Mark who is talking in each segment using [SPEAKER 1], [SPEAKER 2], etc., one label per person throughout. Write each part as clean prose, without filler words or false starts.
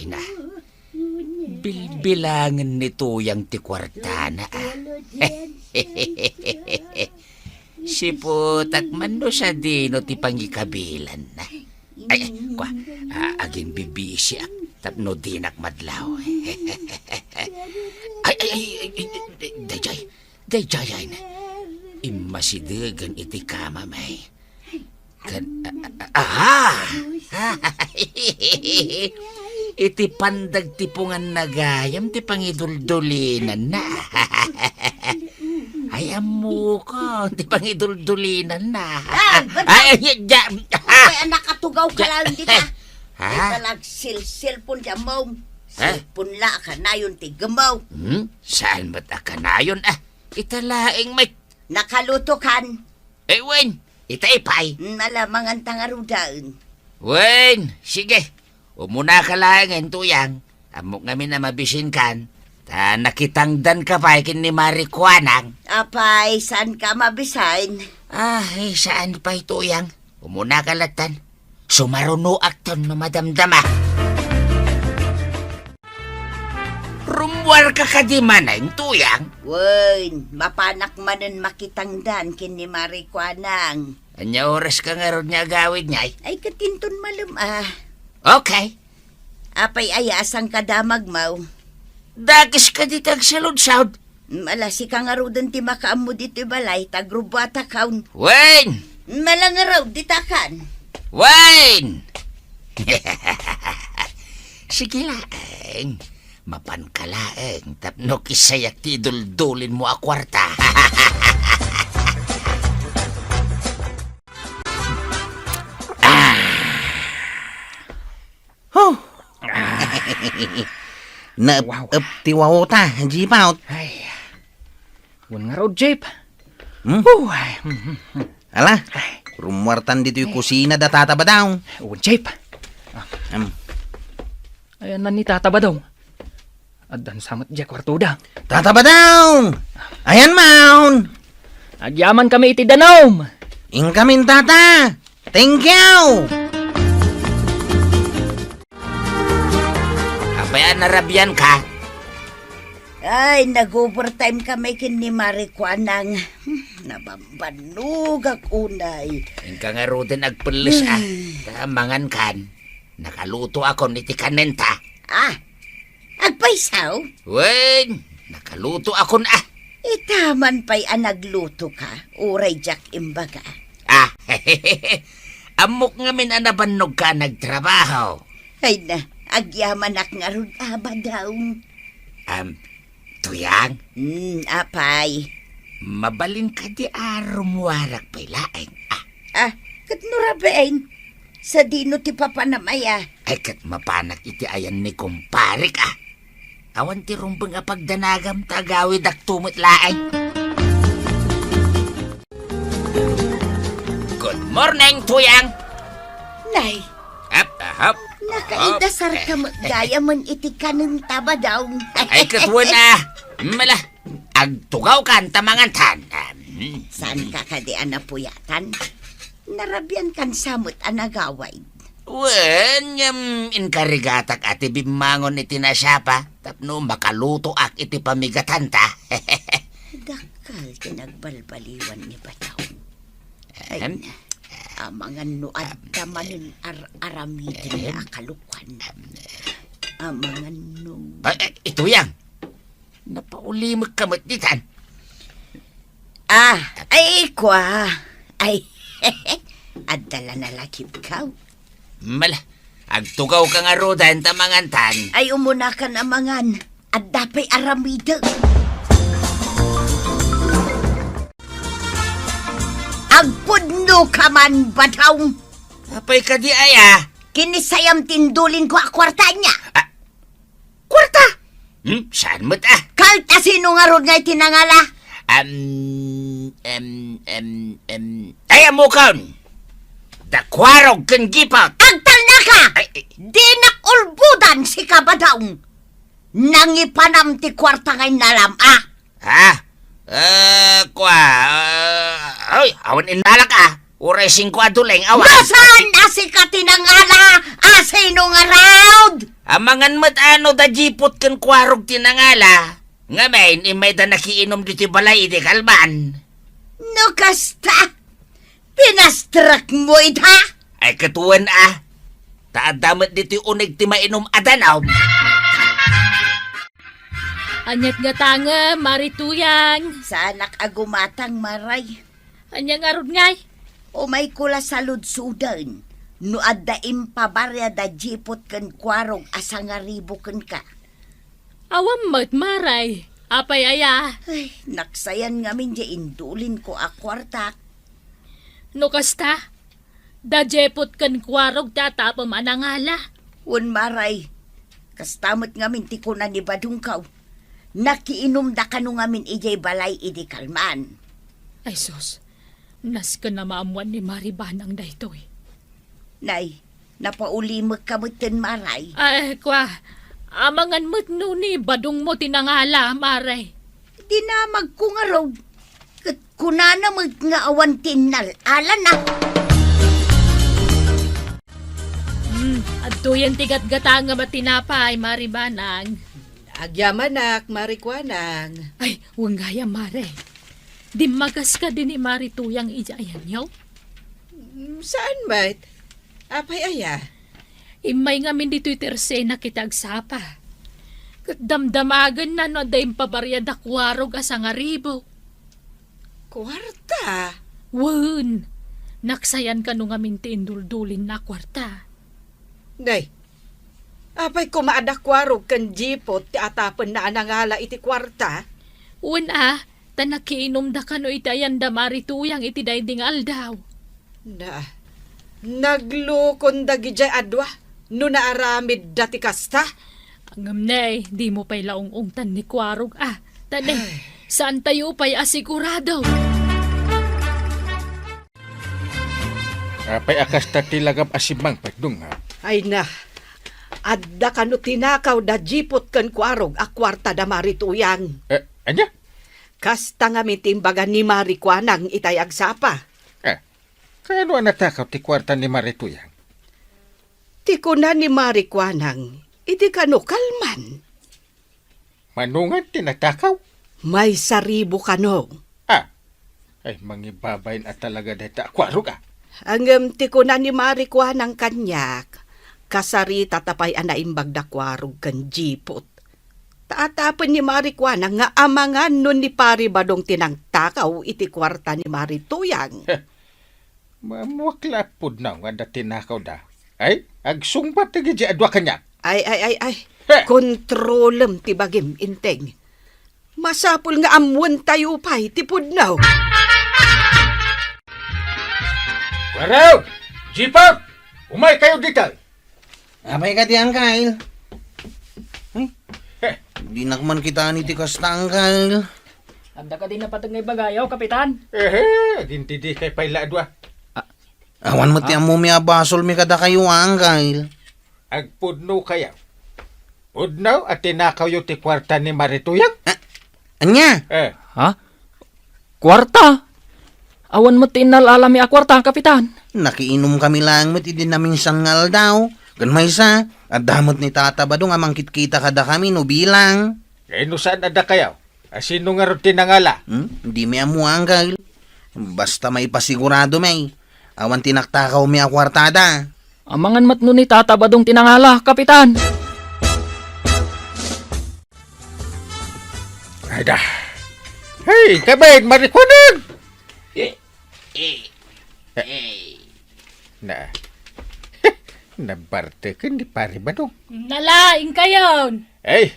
[SPEAKER 1] Na. Bilbilangan nito yung ti kwartana. Siputak man no siya dino ti pangikabilan na. Aging bibisi tapno dinak madlaw. Dayjay na. Imasidagan iti kama may. Iti pandag tipungan nagayam ti pangiduldulinan na. Ay, amo ko, ti pangiduldulinan na.
[SPEAKER 2] Ay, nakatugaw ka lang dita. Ita nagsilpon siya mo. Silpon la ka na yun ti gamaw.
[SPEAKER 1] Saan ba't ka na yun? Italaing may...
[SPEAKER 2] Nakaluto kan.
[SPEAKER 1] Wen, itaipay.
[SPEAKER 2] Malamang ang tangarudaan.
[SPEAKER 1] Wen, sige. Umuna ka lang ang tuyang. Amok ngamin na mabisin kan. Ta nakitangdan ka pa ikin ni Marikwanang.
[SPEAKER 2] Apay, saan ka mabisain?
[SPEAKER 1] Saan pa ituyang? Umuna ka latan. Sumaruno akton na madamdama. Rumwar ka kadiman ang tuyang.
[SPEAKER 2] Wen, mapanak manan makitangdan kin ni Marikwanang.
[SPEAKER 1] Anya oras ka nga ron niya agawid niya?
[SPEAKER 2] Ay, katinton malum
[SPEAKER 1] Okay.
[SPEAKER 2] Apay ayasang kadamag mau.
[SPEAKER 1] Dagis ka ditag salud-saud.
[SPEAKER 2] Malasi ka nga rin ti makaammo dito balay, tagrubata kaun.
[SPEAKER 1] Wayne!
[SPEAKER 2] Malangaraw ditakan.
[SPEAKER 1] Wayne! Sige laeng. Mapan ka laeng. Tapno kisayak ti duldulin mo a kwarta.
[SPEAKER 3] Up ti wawota, jipaut.
[SPEAKER 4] Ay, wan nga raw, Jeep.
[SPEAKER 3] Ala, rumwartan dito yung kusina da tataba daw.
[SPEAKER 4] Wan, Jeep. Ayan na ni tataba daw. Adan samat dya kwarto da.
[SPEAKER 3] Tataba daw! Ayan, maun!
[SPEAKER 4] Agyaman kami iti danom.
[SPEAKER 3] Inkamin, tata! Thank you!
[SPEAKER 1] Apayan narabyan ka.
[SPEAKER 2] Ay, nag-overtime kami kin ni Marikwanang. Nabambanog ak unay.
[SPEAKER 1] Ingka nga ro din agpulis Tamangan kan. Nakaluto ako niti kanenta.
[SPEAKER 2] Agpaisaw?
[SPEAKER 1] Wen, nakaluto ako na.
[SPEAKER 2] Itaman pa'y nagluto ka. Uray jak imbaga.
[SPEAKER 1] Amok nga min anabanog ka nagtrabaho.
[SPEAKER 2] Ay na, agyaman ak nga ron daw.
[SPEAKER 1] Tuyang?
[SPEAKER 2] Apay.
[SPEAKER 1] Mabalin ka di arumuwarak pa'y laeng.
[SPEAKER 2] Katnurabain. Sa dino ti papanamaya.
[SPEAKER 1] Ay kat mapanak iti ayan ni kumparik Awan ti rumbang apagdanagam tagawid ak tumot laeng. Good morning, Tuyang.
[SPEAKER 2] Nay.
[SPEAKER 1] Hap.
[SPEAKER 2] Nakaidasar ka magdaya man iti kanang taba daw.
[SPEAKER 1] Ay katwan Mala, agtugaw kan tamangan tan.
[SPEAKER 2] Saan ka kadi anapuyatan? Narabyan kan samot anagaway.
[SPEAKER 1] Wen, inkarigatak ati bimangon iti nasyapa. Tapno makaluto ak iti pamigatan ta.
[SPEAKER 2] Dakal kinagbalbaliwan ni Bataw. Ay na, amangan nuad tamanin aramidin na akalukan. Amangan no...
[SPEAKER 1] Ito yang. Napaulimag kamot ditan.
[SPEAKER 2] Ay kwa. Ay, adala na lakip ka.
[SPEAKER 1] Mala, agtugaw ka nga rodan tamangan tan.
[SPEAKER 2] Ay umuna ka namangan. At dapay aramida. Agpudno ka man, Bataw.
[SPEAKER 1] Apay ka di aya.
[SPEAKER 2] Kinisayam tindulin ko akwarta niya.
[SPEAKER 1] Kwarta? Saan mo't
[SPEAKER 2] Kalta sino nga ron nga'y tinangala?
[SPEAKER 1] Ay, amukaon. Dakwarog kang gipot.
[SPEAKER 2] Agtal na ka! Di nakulbudan si Kabadaw. Nangipanam ti kwarta nga'y nalam,
[SPEAKER 1] Ay, awan inalak Uray 5 aduleng awan.
[SPEAKER 2] Nasaan asi ka tinangala? Asino nga raud?
[SPEAKER 1] Amangan mat ano da jipot kan kwarog tinangala. Nga main, imay da nakiinom dito balay iti kalman.
[SPEAKER 2] No kasta? Pinastrak mo ita?
[SPEAKER 1] Ay katuan taadamat dito unig ti mainom adanaw.
[SPEAKER 5] Anyat nga tanga, marituyang.
[SPEAKER 2] Sa anak agumatang maray.
[SPEAKER 5] Anyang arod ngay.
[SPEAKER 2] O may kula sa ludsudan. No adda impabarya da jipot kan kwarog asa nga ribo kan ka.
[SPEAKER 5] Awam mat maray. Apay aya.
[SPEAKER 2] Ay, naksayan nga min di indulin ko a kwartak.
[SPEAKER 5] No kasta. Da jepot kan kwarog tatapam anangala.
[SPEAKER 2] Un maray. Kastamot nga min ti ko na ni badungkaw. Nakiinom da kanu nga min ijay balay idi kalman.
[SPEAKER 5] Ay sus. Nas ka na maamuan ni Maribanang daytoy.
[SPEAKER 2] Nay, napaulimag kamutin maray.
[SPEAKER 5] Ay, kwa. Amangan mo't no ni badong mo tinangala, maray.
[SPEAKER 2] Di na magkungaraw. Kat kunana mag nga awan tinal. Ala na.
[SPEAKER 5] Adto yan tigat-gata nga matinapay, Maribanang.
[SPEAKER 6] Agyamanak, marikwanang.
[SPEAKER 5] Ay, wanggaya, mare. Di magas ka din ni Marituyang ijayan yaw.
[SPEAKER 6] Saan ba't? Apay aya?
[SPEAKER 5] Imay nga min dito'y tersena kitagsapa. Damdamagan na no dahil pabaryad akwarog asa nga ribo.
[SPEAKER 6] Kwarta?
[SPEAKER 5] Wan, naksayan ka no nga min tinduldulin na kwarta.
[SPEAKER 6] Day, apay kumaadakwarog kan jipot ti atapan na anangala iti kwarta?
[SPEAKER 5] Wan tanakiinom da ka no itayan da Marituyang iti dayding aldaw.
[SPEAKER 6] Na, naglukon dagi jay adwa, no naaramid dati kasta?
[SPEAKER 5] Angam nay, di mo pa'y laong-ungtan ni kwarog Tanay, saan tayo pa'y asigurado?
[SPEAKER 7] Apay akas tatilagam asimang pagdung
[SPEAKER 6] Ay na, adda ka no tinakaw da jipot kan kwarog a kwarta da Marituyang.
[SPEAKER 7] Anya?
[SPEAKER 6] Kasta nga mitimbagan ni Marikwanang itay agsapa.
[SPEAKER 7] Kaya ano natakaw ti kwarta ni Marituyang?
[SPEAKER 6] Ti ko na ni Marikwanang, iti kano kalman.
[SPEAKER 7] Manungan tinatakaw?
[SPEAKER 6] May saribo kano.
[SPEAKER 7] Ay, mangibabayin at talaga dahita kwarog
[SPEAKER 6] Ang ti ko na ni Marikwanang kanyak, kasari tatapay anaimbag da kwarog kan jipot. Taatapan ni Marikwanang nga amangan nun ni pari badong tinangtakaw iti kwarta ni Marituyang.
[SPEAKER 7] Mamuaklapod na nga da tinakaw da. Ay, agsungpat ti gidya adwa kanya.
[SPEAKER 6] Ay. Kontrolem ti bagim inteng. Masapul nga amuan tayo pa'y tipod now.
[SPEAKER 7] Kwaraw! Jipot! Umay kayo dito!
[SPEAKER 3] Apay ka diyan, Kyle. Di nakman kita ni ti kastang, Kyle.
[SPEAKER 4] Anda ka din napatag ngay bagayaw, kapitan.
[SPEAKER 7] Dintidi kay payla adwa.
[SPEAKER 3] Awan mo ti amo mi abasol mi kada kayo ang, Kyle.
[SPEAKER 7] Agpudno kaya. Pudnaw at tinakaw yung ti kwarta ni Marituyang?
[SPEAKER 3] Anya?
[SPEAKER 4] Ha? Kwarta? Awan mo tinal alami a kwarta, kapitan.
[SPEAKER 3] Nakiinom kami lang met idi namin sangal daw. Kan may sa, at damot ni Tata Badong amang kita kada kami no bilang.
[SPEAKER 7] Eh, no saan ada kayaw? Asino nga rin tinangala?
[SPEAKER 3] Hindi mi amuang, Kyle. Basta may pasigurado may. Awan tinaktakaw mi a kwartada.
[SPEAKER 4] Amangan mat no ni Tata Badong tinangala, kapitan.
[SPEAKER 7] Ay da. Hey, kabayin, marikunan! Na. Nabarte ka ni pare Badong.
[SPEAKER 5] Nalaing kayon!
[SPEAKER 7] Ay,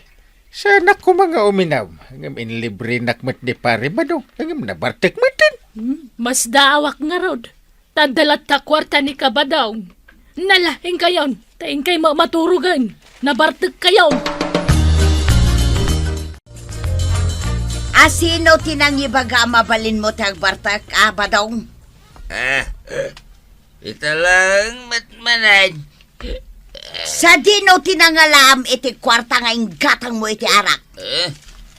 [SPEAKER 7] sana ko mga uminaw. Ang inlibre nakmat ni pare Badong. Ang nabartek matin.
[SPEAKER 5] Mas daawak nga rod. Tadalat ta kwarta ni Kabadong. Nalaing kayon. Taing kay maturugan. Nabartag kayon.
[SPEAKER 2] Asino tinangibaga mabalin mo tagbartak Badong?
[SPEAKER 1] Ito lang matmanan.
[SPEAKER 2] Sa dino tinangalam iti kwarta nga gatang mo iti arak.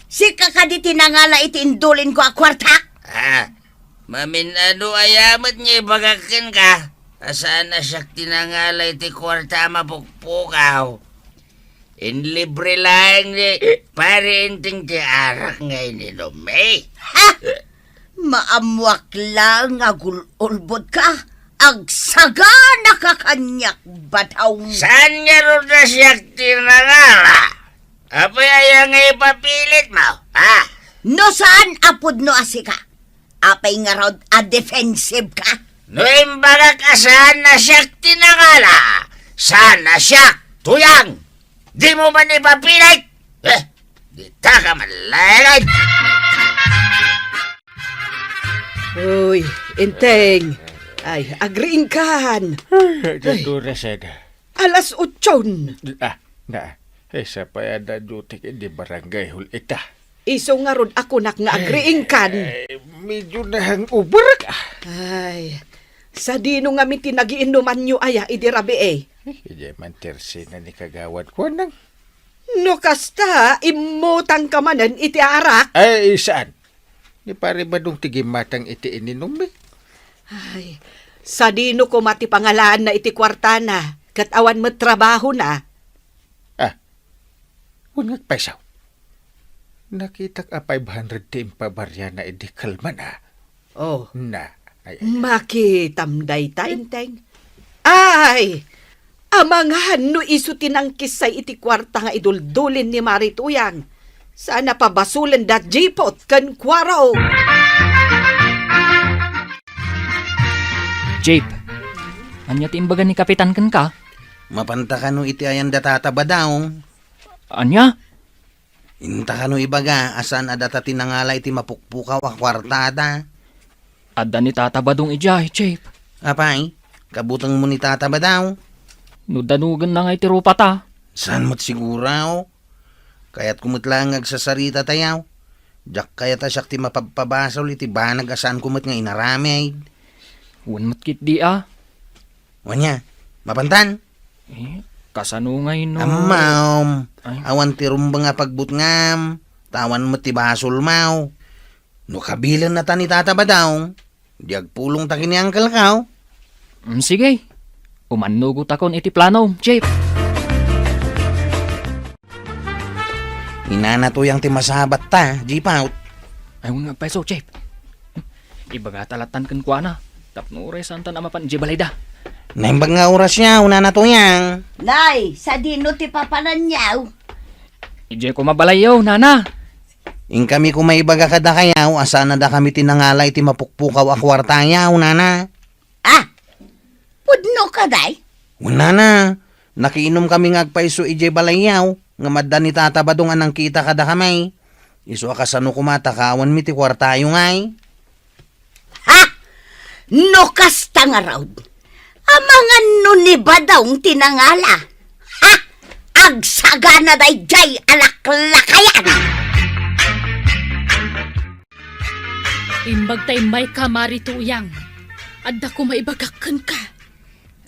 [SPEAKER 2] Si kakadi tinangala iti indulin ko a kwarta.
[SPEAKER 1] Mamin ano ayamat niya ibagakin ka. Asaan na siya tinangalay ti kwarta mapukpukaw. In libre lang ni pare inting ti arak ngayon inom eh.
[SPEAKER 2] Ha? Maamwak lang agululbod ka. Agsaga nakakanyak bataw.
[SPEAKER 1] Saan niya ron na siya tinangala? Apay ayang ipapilit mo, ha?
[SPEAKER 2] No saan apod no asika? Apay nga raw a defensive ka?
[SPEAKER 1] No imbagak saan na siya tinangala? Saan na siya tuyang? Di mo man ipapilit? Di ta ka malayagay.
[SPEAKER 6] Uy, Inteng. Ay, agriin kan.
[SPEAKER 7] Dudura sad.
[SPEAKER 6] Alas 8.
[SPEAKER 7] Na. Isa pa yada dutik di barangay hul ita.
[SPEAKER 6] Iso nga ron ako nga agriin kan.
[SPEAKER 7] Medyo nahang uberak.
[SPEAKER 6] Ay, sa dino nga mi tinagiinuman nyo aya idirabi eh.
[SPEAKER 7] Hindi man tersi na ni kagawad ko nang.
[SPEAKER 6] No kasta, imutang ka manan iti arak.
[SPEAKER 7] Ay, saan? Ni pare ba nung tigimatang iti ininom eh?
[SPEAKER 6] Ay, sa dino ko mati pangalaan na iti kwarta na, kat awan mo trabaho na.
[SPEAKER 7] Ungat pesaw. Nakita ka 500 tim pabarya na edi kalman ah.
[SPEAKER 6] Oh,
[SPEAKER 7] Na. Ay,
[SPEAKER 6] makitamday ta, Inteng. Ay, amangahan no iso tinangkisay iti kwarta nga iduldulin ni Marituyang. Sana pabasulan dat jipot kan kwaraw.
[SPEAKER 4] Jape, anya ti imbagan ni Kapitan kan ka?
[SPEAKER 3] Mapanta ka no iti ayan datata ba daw?
[SPEAKER 4] Anya?
[SPEAKER 3] Inta ka no ibaga, asan adata tinangala iti mapukpukaw a kwartada.
[SPEAKER 4] Adda ni Tata Badong ijay, Jape.
[SPEAKER 3] Apay, kabutang mo ni tata ba daw?
[SPEAKER 4] Nudanugan na nga iti rupa ta.
[SPEAKER 3] Saan mo't siguraw? Kaya't kumutlang agsasarita tayaw. Diyak kaya ta siya ti mapapabasol iti banag asan kumut nga inaramay.
[SPEAKER 4] Wan matkit di ah.
[SPEAKER 3] Wanya, mapantan?
[SPEAKER 4] Kasano ngay no?
[SPEAKER 3] Amaw,
[SPEAKER 4] Ay.
[SPEAKER 3] awan ti rumba nga pagbutngam, tawan mo ti basol maw. No kabilan na ta ni tata ba daw? Diag pulong ta kini angkel kaw.
[SPEAKER 4] Sige, umanugot akon iti plano, Jape.
[SPEAKER 3] Inana to yang ti masabat ta, jipaut.
[SPEAKER 4] Ay, nga peso, Jape. Ibaga talatan kan kwa na. Tapno oras santa na mapan, Jibalida.
[SPEAKER 3] Naimbag nga oras niya, una na to yang.
[SPEAKER 2] Nay, sa dino ti papananyaw.
[SPEAKER 4] Ije ko mabalayaw, nana.
[SPEAKER 3] In kami kumaibaga kada kayaw, asa na da kami tinangala iti mapukpukaw a kwartayaw, nana.
[SPEAKER 2] Ah, pudno ka day?
[SPEAKER 3] Una na, nakiinom kami ngagpaiso ije balayaw, nga madda ni tata badong anang kita kada kamay. Iso akasano kumata kawan mi ti kwartayo ngay.
[SPEAKER 2] Ha? No kasta nga raw. Amangan nun ni Badong tinangala. Ha? Agsaga na day jay alaklakayan.
[SPEAKER 5] Imbag tay may ka Marituyang. Adda ko maibagakan ka.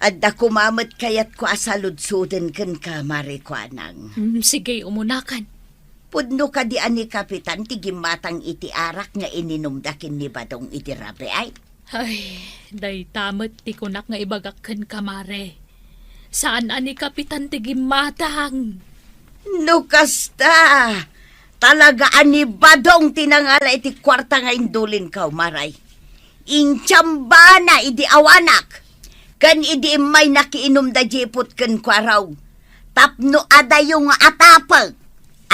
[SPEAKER 2] Adda kumamat kayat ko asaludsuden ken ka marikwanang.
[SPEAKER 5] Sige, umunakan.
[SPEAKER 2] Pudno ka di ani kapitan tigimatang iti arak nga ininumdakin ni Badong iti rabi ay.
[SPEAKER 5] Ay, day tamat ti kunak nga ibagakan ka, Mare. Saan ani Kapitan ti gimatang?
[SPEAKER 2] No kasta. Talaga ani Badong tinangala iti kwarta nga indulin ka, Maray. Inchamba na idi awanak. Kan idi may nakiinom da jipot ken kwaraw. Tapno adayo nga atapag.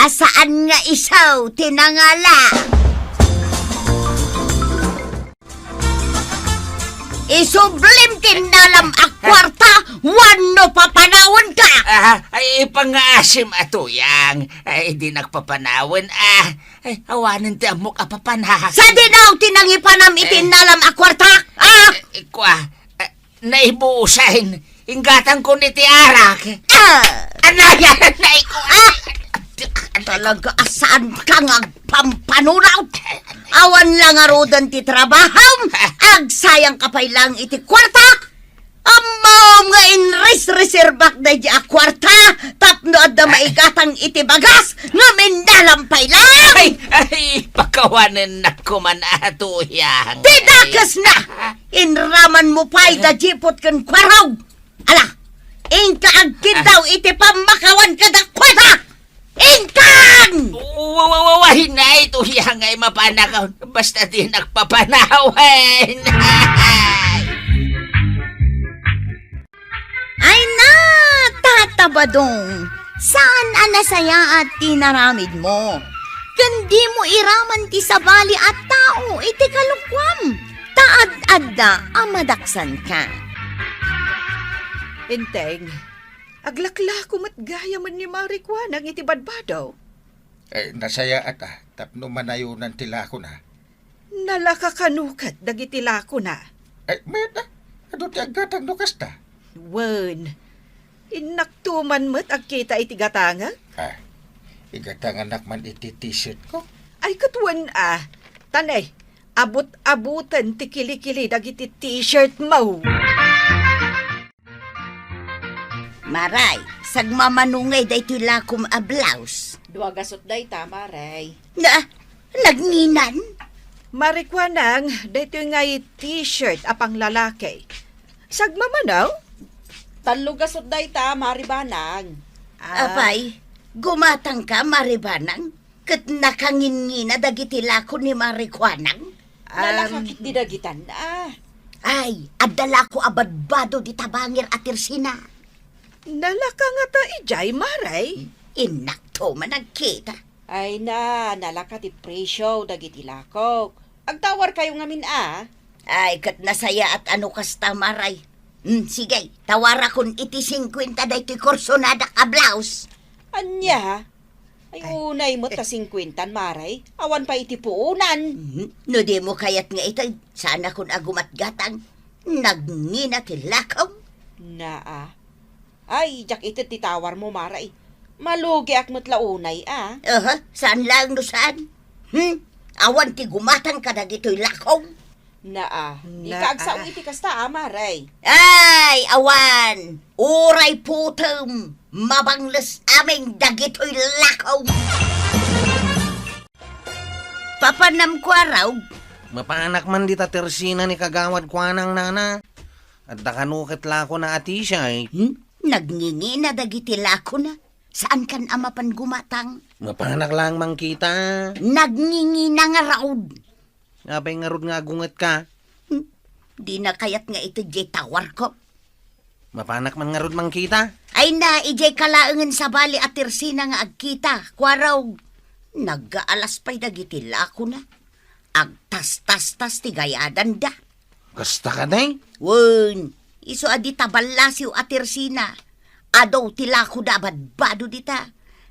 [SPEAKER 2] Asaan nga isaw tinangala. Isublim tinalam ak kwarta, wano papanawan ka!
[SPEAKER 1] Ay ipangaasim atuyang. Ay di nagpapanawan Ay awanan ti amok apapanahas.
[SPEAKER 2] Sa dinaw tinangipanam itinalam ak kwarta!
[SPEAKER 1] Kwa, naibuusahin. Ingatan ko ni ti arak. Anayan na iko.
[SPEAKER 2] Talaga asaan ka nga pampanunaw? Awan lang arudan ti trabaham, agsayang kapay lang iti kwarta. Amaw nga inres Reserbak na di akwarta, tapno at na maigatang itibagas, nga mindalampay lang!
[SPEAKER 1] Ay, pakawanan na ko man ato yang.
[SPEAKER 2] Tidakas na! Inraman mo pa'y da jipot kan kwaraw! Ala, ingka agkid daw iti pamakawan ka da kwata! Ingkan!
[SPEAKER 1] Wawawahin na ito yang ay mapanakaw. Basta di nagpapanawan.
[SPEAKER 2] Ay na, tatabadong! Saan anasaya at tinaramid mo? Kandi mo iraman ti sabali at tao iti kalukwam. Taad-adda amadaksan ka.
[SPEAKER 6] Inteng, aglakla ko matgaya man ni Marikwa nang itibadbadaw.
[SPEAKER 7] Nasaya ata, tapno manayunan tila ko na.
[SPEAKER 6] Nalakakanukat dagitila ko na.
[SPEAKER 7] May na, ano ti agatang nukas ta?
[SPEAKER 6] Wen, inaktuman mo't agkita iti gatanga?
[SPEAKER 7] Igatang anak man iti t-shirt ko.
[SPEAKER 6] Ay katwan tanay, abot-abutan ti kili-kili dagiti t-shirt mo.
[SPEAKER 2] Maray, sagmamanungay da ito lakom a blouse.
[SPEAKER 6] Dua gasot day tama, Ray.
[SPEAKER 2] Na, nagninan?
[SPEAKER 6] Marikwa nang, dito ngay t-shirt apang lalaki. Sagmamanaw?
[SPEAKER 8] Talo gasot day ta, maribanang.
[SPEAKER 2] Apay, gumatang ka, Maribanang? Kat nakangin-ngina dagiti lako ni Marikwanang?
[SPEAKER 8] Nalakakit di dagitan
[SPEAKER 2] Ay, adala ko abadbado di tabangir atirsina.
[SPEAKER 6] Nalaka nga ta ijay, Maray.
[SPEAKER 2] Inakto man nagkita.
[SPEAKER 8] Ay na, nalaka ti presyo dagiti lakok. Agtawar kayo ngamin
[SPEAKER 2] Ay, kat nasaya at ano kasta, Maray. Sige, tawara kun iti 50 da iti korsonada ka blouse.
[SPEAKER 8] Anya? Ay unay mo ta 50, Maray. Awan pa iti puunan.
[SPEAKER 2] No di mo kayat nga ito, sana kun agumat gatang, nagngina ti lakaw.
[SPEAKER 8] Ay, jak ito titawar mo, Maray. Malugi ak mo't launay,
[SPEAKER 2] Saan lang no saan? Awan ti gumatang ka dagito'y lakaw.
[SPEAKER 8] Ikaagsaw iti kasta, Maray.
[SPEAKER 2] Ay, awan! Uray putem! Mabangles aming dagito'y lakaw! Papanam ko araw.
[SPEAKER 3] Mapanak man di tatersina ni kagawad kwa ng nana. At dakanukit lako na ati siya eh.
[SPEAKER 2] Nagningi na dagiti lako na. Saan kan amapan gumatang?
[SPEAKER 3] Mapanak lang mang kita.
[SPEAKER 2] Nagningi na nga raod.
[SPEAKER 3] Ngapay nga rod nga gunget ka.
[SPEAKER 2] Di na kayat nga ito jay tawar ko.
[SPEAKER 3] Mapanak man nga rod mang kita.
[SPEAKER 2] Ay na, ijay kalaangan sa bali at tirsina nga agkita. Kwaraw, nag-aalas pa'y dagiti lako na. Agtas-tas-tas ti gayadan da.
[SPEAKER 3] Kasta ka day?
[SPEAKER 2] Wen, iso adi tabalasiw at tirsina. Adaw ti lako da badbado dita.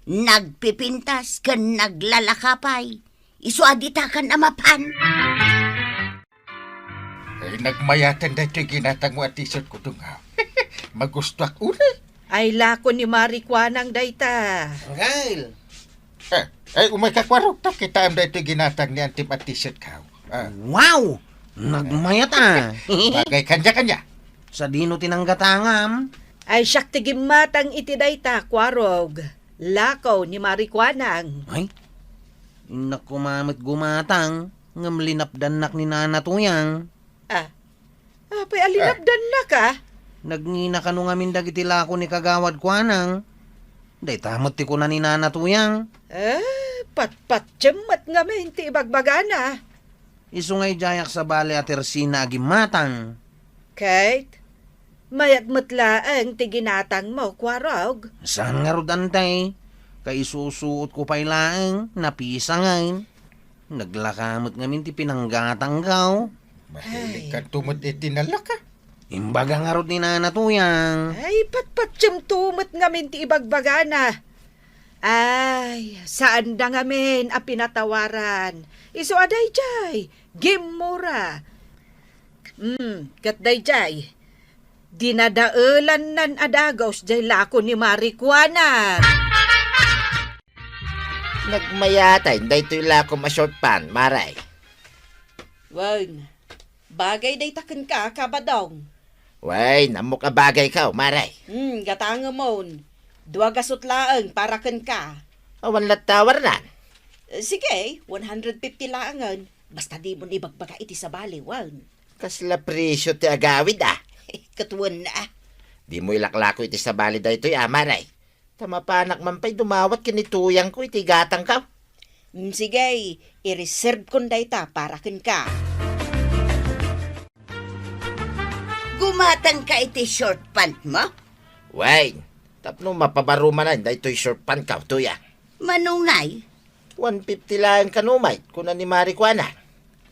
[SPEAKER 2] Nagpipintas kan naglalakapay. Iso adi ta kan amapan.
[SPEAKER 7] Nagmayatan da ito'y ginatang mo at t-shirt ko dunga. Magusto ak uli.
[SPEAKER 6] Ay lako ni Marikwa nang dayta.
[SPEAKER 3] Gail.
[SPEAKER 7] Umay kakwarok ta kita am da ito'y ginatang ni Antip at t-shirt ka.
[SPEAKER 3] Wow! Nagmayat
[SPEAKER 7] Bagay kanya-kanya.
[SPEAKER 3] Sa dino tinanggatangam.
[SPEAKER 6] Ay siyak tigimatang iti dayta, kwarog. Lakaw ni Marikwa nang.
[SPEAKER 3] Ay, nakumamit gumatang. Ngam linapdanak ni nana tuyang.
[SPEAKER 6] Apay alinabdan na ka?
[SPEAKER 3] Nagngina ka nung amin dagiti lako ni kagawad kwa nang. Day tamot ti ko na ni nana tuyang.
[SPEAKER 6] Pat-pat jamat nga menti ibagbagana.
[SPEAKER 3] Isungay jayak sa bale at ersina agimatang.
[SPEAKER 6] Kate, mayat matlaang tiginatang mo, kwarog.
[SPEAKER 3] Saan nga rod antay? Kay susuot ko pa'y laeng, napisa ngayon. Naglakamot ngamin ti pinanggatang kaw.
[SPEAKER 7] Mahilig ka tumot itinalaka.
[SPEAKER 3] Imbaga nga rod ni nana tuyang.
[SPEAKER 6] Ay, pat-pat jam tumot nga menti ibagbagana. Ay, saan da nga men a pinatawaran? Iso aday jay, gimura. Katday jay, dinadaulan nan adagos jay lako ni Marikwanan.
[SPEAKER 1] Nagmayatay, daytoy lako ma-short pan, Maray.
[SPEAKER 8] Wen, bagay day taken ka, kabadong.
[SPEAKER 1] Way, namok bagay ka, maray.
[SPEAKER 8] Gatanga mo. 2 gasot laang para ken ka.
[SPEAKER 1] Awan latawar na.
[SPEAKER 8] Sige, 150 laangan. Basta di mo ibagbaga iti sa baliwan.
[SPEAKER 1] Kasla presyo ti agawid
[SPEAKER 8] Katuan na.
[SPEAKER 1] Di mo ilaklako iti sa bali da ito'y maray. Tamapanak man pa'y dumawat kinituyang ko iti gatang ka.
[SPEAKER 8] Sige, i-reserve kon dayta para ken ka.
[SPEAKER 2] Gumatang ka iti short pant mo?
[SPEAKER 1] Way, tapno mapabaruman na ito'y short pan ka, tuya.
[SPEAKER 2] Manungay,
[SPEAKER 1] 150 lang kanumay, kuna ni Marikwana.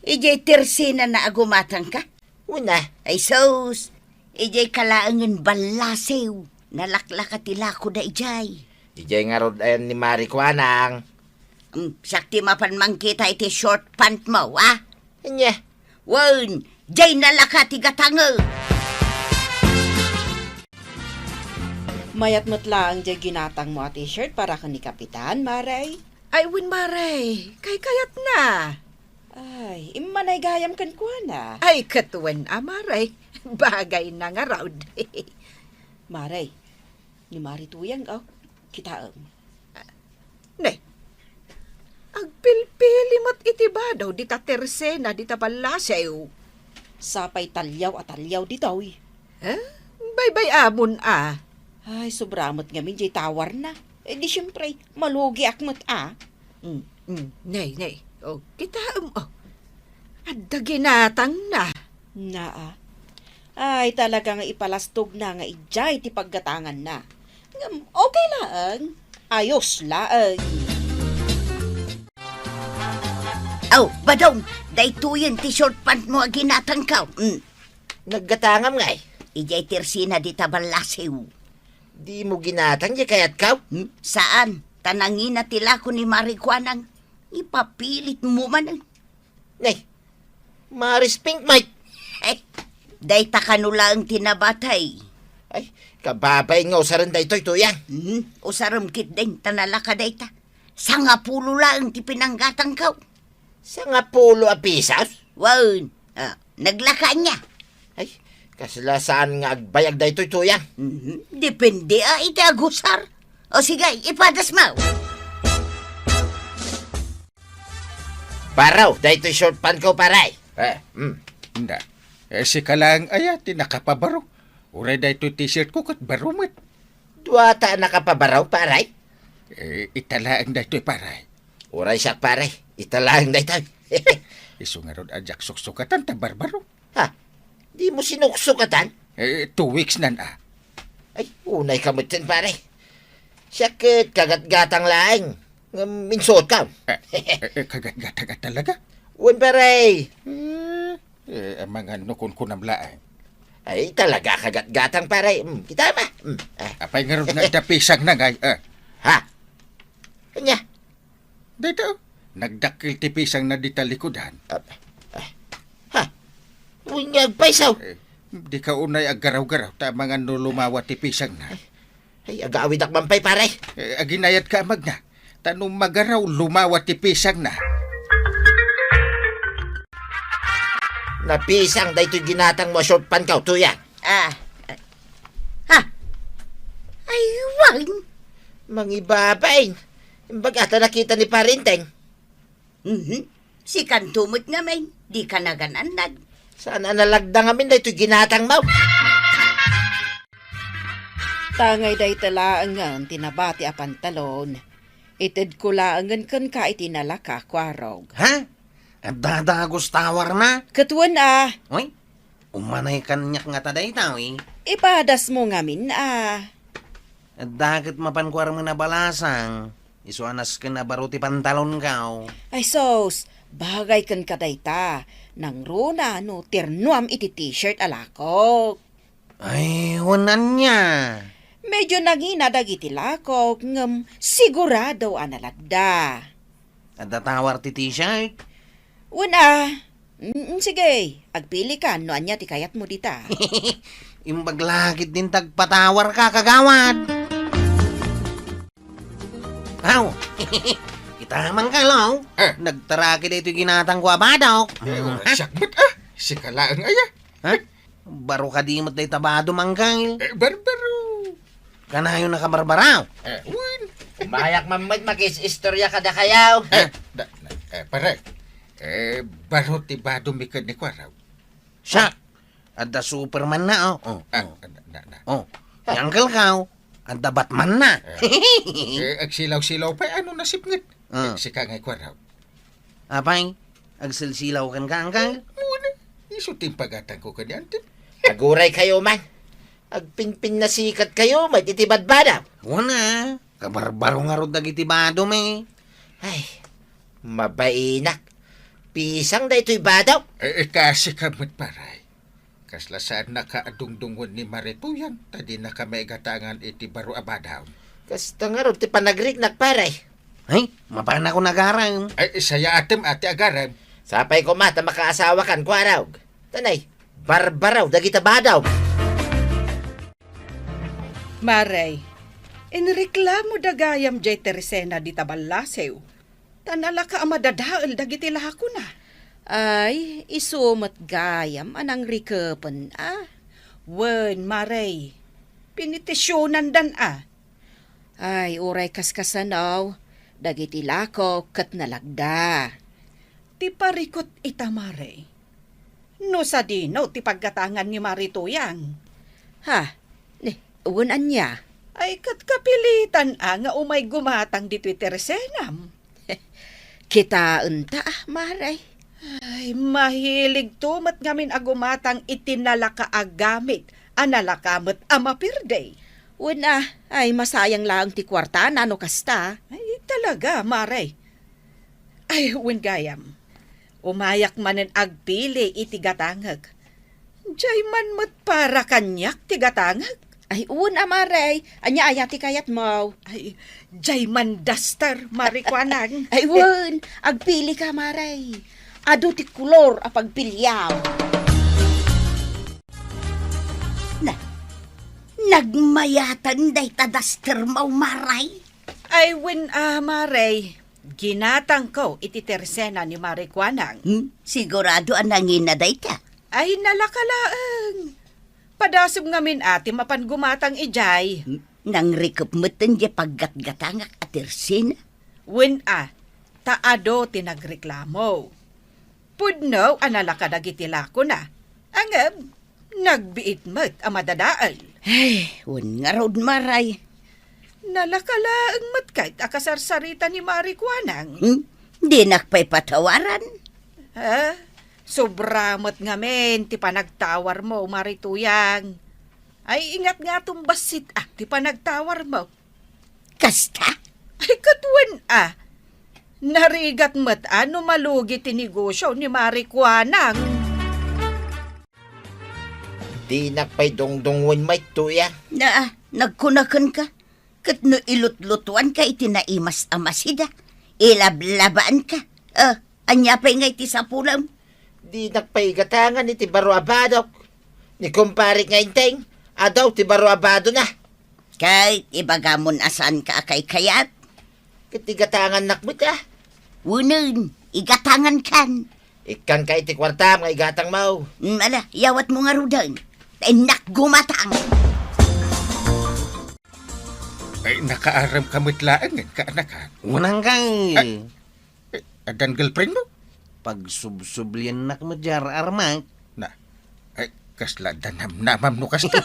[SPEAKER 2] ijay tersina na agumatang ka?
[SPEAKER 1] Una,
[SPEAKER 2] Ay sos, ijay kalaangan balasew. Nalaklaka tila ko na ijay.
[SPEAKER 1] ijay nga rod ayan ni Marikwanang.
[SPEAKER 2] Sakti mapan mangkita iti short pant mo, ah?
[SPEAKER 1] Anya,
[SPEAKER 2] Wan, jay nalaka ti gatanga.
[SPEAKER 8] Mayat matlaang jay ginatang mo a t-shirt para ken ni Kapitan, Maray.
[SPEAKER 6] Ay, win maray, kay kayat na.
[SPEAKER 8] Ay, imanay gayam ken kuana.
[SPEAKER 6] Ay, katuan maray. Bagay na nga raw.
[SPEAKER 8] Maray, ni Marituyang kita
[SPEAKER 6] Ne, agpilpili mat iti badaw, di ta tersena, di ta balasew.
[SPEAKER 8] sapay talyaw at talyaw ditaw.
[SPEAKER 6] Bye-bye amon
[SPEAKER 8] Ay, sobramot nga min jay tawar na. Di syempre, malugi akmat
[SPEAKER 6] Nay, kita adda ginatang na.
[SPEAKER 8] Naa. Ay, talagang ipalastog na nga ijay ti paggatangan na. Okay lang. Ayos lang.
[SPEAKER 2] Aw, badong, daytuyen ti short pant mo aginatang ka.
[SPEAKER 1] naggatangam nga
[SPEAKER 2] Ijay tersina di tabalasew.
[SPEAKER 1] Di mo ginatang di kayat ka.
[SPEAKER 2] Saan? Tanangin na tila ko ni Marikwanang. Ipapilit mo man.
[SPEAKER 1] Nay, Maris Pink Mike.
[SPEAKER 2] Eh, day takanula ang tinabatay.
[SPEAKER 1] Ay, kababay nga usaran da ito'y tuyang.
[SPEAKER 2] Usaram kit din, tanalaka day ta. Sangapulo lang ti pinanggatang ka.
[SPEAKER 1] Sa nga pulo a pisas.
[SPEAKER 2] Wan, naglaka niya.
[SPEAKER 1] Ay, kasla saan nga agbayag da ito'y tuyang.
[SPEAKER 2] Depende iti agusar. O sige, ipadas mo.
[SPEAKER 1] Paraw, da ito'y short pan ko paray.
[SPEAKER 7] Hindi. Si kalang aya, tinakapabaro. Uray da ito t-shirt ko kat barumat.
[SPEAKER 1] Duwata nakapabaraw paray.
[SPEAKER 7] Italaang da ito'y paray.
[SPEAKER 1] Uray siya paray, italaang da ito'y.
[SPEAKER 7] Iso nga ron ajak suksukatan ta barbaro.
[SPEAKER 1] Ha, di mo sinuksukatan?
[SPEAKER 7] 2 weeks nan
[SPEAKER 1] Ay, unay kamutin paray. Siya kagat-gatang laing. Minsuot ka.
[SPEAKER 7] Kagat-gatagat talaga.
[SPEAKER 1] Uwan paray.
[SPEAKER 7] Mga nukon ko namlaan.
[SPEAKER 1] Ay, talaga kagat-gatang paray. Kita ba?
[SPEAKER 7] Apay nga ron na dapisag na ngay.
[SPEAKER 1] Ha? Kanya?
[SPEAKER 7] Dito, nagdakil tipisang na ditalikodan.
[SPEAKER 1] Ha? Unyag paisaw.
[SPEAKER 7] Di ka unay agaraw-garaw ta mga nulumawa tipisang na.
[SPEAKER 1] Ay, agawid akmampay paray.
[SPEAKER 7] Aginayat ka amag na. Tanong magaraw lumawa tipisang na.
[SPEAKER 1] Napisang da ito'y ginatang mo short pan ka, tuyang.
[SPEAKER 2] Ay, wang.
[SPEAKER 1] Mangibabay. Bagata nakita ni Parinteng.
[SPEAKER 2] Si kantumot nga may, di ka nagananad.
[SPEAKER 1] Saan nalagda ngamin da ito'y ginatang mo?
[SPEAKER 8] Tangay day talaangan tinabati a pantalon. Ited ko laangan kan ka itinalaka kwarog.
[SPEAKER 3] Ha? At dadagos tawar na.
[SPEAKER 8] Katuan
[SPEAKER 3] Uy, umanay kanyak nga taday tao eh.
[SPEAKER 8] ipadas mo ngamin
[SPEAKER 3] At dagat mapankwar mo na balasang. Isuanas ka na baruti pantalon ka.
[SPEAKER 8] Ay sos, bagay kan kadayta. Nang runa no ternuam iti t-shirt alakok.
[SPEAKER 3] Ay, wanan niya.
[SPEAKER 8] Medyo nanginadag iti lakok ngem sigurado analagda.
[SPEAKER 3] At datawar ti t-shirt.
[SPEAKER 8] Una, sige, agpili ka no anya ti kayat mo dita.
[SPEAKER 3] Imbaglagit din tagpatawar ka kagawad. Aw, kita man ka lang. Nagtaraki na ito ginatang ko abadok.
[SPEAKER 7] Sakbat si kalaang aya.
[SPEAKER 3] Ha? Baro ka di mo't day tabado mangkang.
[SPEAKER 7] Barbaro.
[SPEAKER 3] Kanayo nakabarbaraw.
[SPEAKER 7] Wen.
[SPEAKER 1] Umayak mamad makis-istorya ka da kayaw.
[SPEAKER 7] Pare. Baro tibado mikad ni Kwaraw.
[SPEAKER 3] Siya. Adda Superman na, oh. Oh. Yangkel kaw. Adda Batman na.
[SPEAKER 7] Agsilaw-silaw pa, ano nasipngat? Sika ngay Kwaraw.
[SPEAKER 3] Apay, agsilsilaw kan kangkang.
[SPEAKER 7] Muna, isuting pagatang ko kanyan.
[SPEAKER 1] Aguray kayo man. Agpingping na sikat kayo, may titibad ba daw?
[SPEAKER 3] Wana. Kabarbaro nga rod dagitibado, may.
[SPEAKER 1] Ay, mabainak. Pisang da ito'y badaw.
[SPEAKER 7] Kasi kamot paray. Kaslasaan na kaadungdungon ni Marituyan, tadi na kami gatangan iti baro abadaw.
[SPEAKER 1] Kasta nga ron, ti panagrik nagparay.
[SPEAKER 3] Ay, mapana ko nagaram.
[SPEAKER 7] Saya atem ati agaram.
[SPEAKER 1] Sapay ko mata makaasawa kan Kwaraw. Tanay, barbaraw, dagita badaw.
[SPEAKER 6] Maray, inreklamo dagayam jay Teresena di tabalasew. Tanala ka amadadaal dagiti lahako na.
[SPEAKER 8] Ay, isumat gayam anang rikepen
[SPEAKER 6] Wen, Maray, pinitisyonan dan
[SPEAKER 8] Ay, uray kaskasanaw, dagiti lako kat nalagda.
[SPEAKER 6] Ti parikot ita, Maray. No sa dino, ti paggatangan ni Marituyang.
[SPEAKER 8] Ha, uwan niya.
[SPEAKER 6] Ay kat kapilitan nga umay gumatang dito'y Teresenam.
[SPEAKER 8] Kita unta, Maray.
[SPEAKER 6] Ay, mahilig tumat ngamin agumatang itinalaka agamit, analakamot amapirday.
[SPEAKER 8] Una, ay masayang lang ti kwarta na no kasta.
[SPEAKER 6] Ay, talaga, Maray. Ay, gayam. Umayak manen agpili iti gatangag. Diyay man mo't para kanyak ti gatangag.
[SPEAKER 8] Ay, una, Maray. Anya ayati kayat mo.
[SPEAKER 6] Ay, diyay man daster, marikwanang.
[SPEAKER 8] Ay, wen, agpili ka, Maray. Ado ti kulor a pagpilyaw.
[SPEAKER 2] Nagmayatan day tadaster mau Maray.
[SPEAKER 6] Ay, Maray. Ginatang ko iti Teresena ni Marikwanang.
[SPEAKER 2] Sigurado anangin na day ka.
[SPEAKER 6] Ay, nalakalaang. Padasog ngamin ati mapan gumatang ijay.
[SPEAKER 2] Nang rikop moten di paggatgatangak at Teresena.
[SPEAKER 6] Taado tinagreklamo. Pudno, analaka dagitilako na. Angab, nagbiit mo't amadadaal.
[SPEAKER 2] Ay, nga rod Maray.
[SPEAKER 6] Nalakalaang mo't kahit akasarsarita ni Marikwanang.
[SPEAKER 2] Di nakpay patawaran.
[SPEAKER 6] Sobra mo't ngamen, ti panagtawar mo, Marituyang. Ay, ingat nga tumbasit ti panagtawar mo.
[SPEAKER 2] Kasta?
[SPEAKER 6] Ay, katwan narigat mo't malugi ti negosyo ni Marikwanang.
[SPEAKER 1] Di nakpay dongdongwan may tuya.
[SPEAKER 2] Nagkunakan ka. Kat no ilutlutuan ka iti naimas amasida. Ilablabaan ka. Anya pa'y nga iti sapulam.
[SPEAKER 1] Di nakpay gatangan iti baro abadok. Ni kumpare nga inteng, adaw ti baro abado na.
[SPEAKER 2] Kahit ibagamon asan ka kay kayat.
[SPEAKER 1] Kati gatangan nakbut
[SPEAKER 2] Wunan, igatangan kan.
[SPEAKER 1] Ikan ka iti kwarta, mga igatang mau.
[SPEAKER 2] Yawat mo nga rudan. Enak gumatang.
[SPEAKER 7] Ay, nakaaram kamot laang kaanakan.
[SPEAKER 3] Unang kang.
[SPEAKER 7] Adan girlfriend mo?
[SPEAKER 3] Pag subsublian nak madjar armak.
[SPEAKER 7] Ay, kasla danam-namam no kasta.